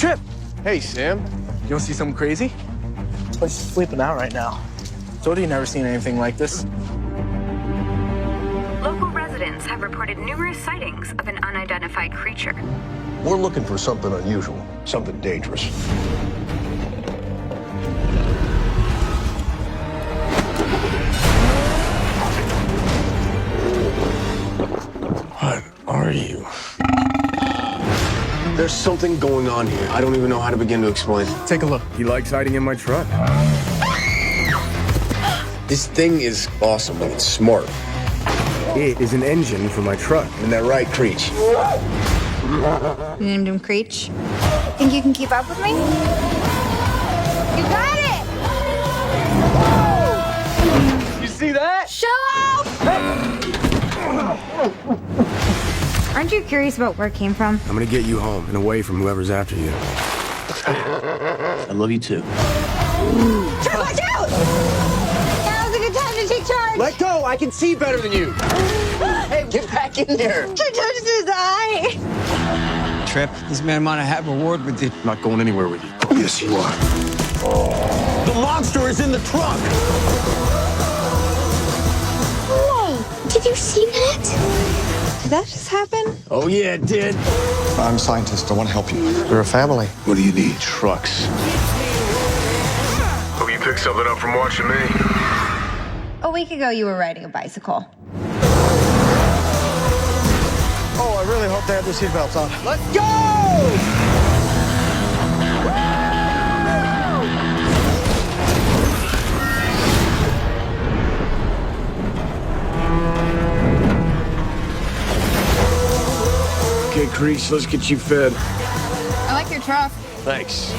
Tripp, Hey, Sam. you wanna see something crazy? This place is flipping out right now. Told you never seen anything like this. Local residents have reported numerous sightings of an unidentified creature. We're looking for something unusual, something dangerous. What are you? There's something going on here. I don't even know how to begin to explain. Take a look. He likes hiding in my truck. This thing is awesome. It's smart. It is an engine for my truck. Isn't that right, Creatch? You named him Creatch. Think you can keep up with me? You got it! You see that? Show off! Aren't you curious about where it came from? I'm gonna get you home and away from whoever's after you. I love you too. Tripp, watch out! Now's a good time to take charge! Let go! I can see better than you! Hey, get back in there! Tripp touched his eye! Tripp, this man might have a word with you. I'm not going anywhere with you. Yes, you are. The monster is in the trunk! Whoa! Did you see that? Did that just happen? Oh, yeah, it did. I'm a scientist. I want to help you. We're a family. What do you need? Trucks. Hope you picked something up from watching me. A week ago, you were riding a bicycle. Oh, I really hope they have their seatbelts on. Let's go! Okay, Creatch, let's get you fed. I like your truck. Thanks.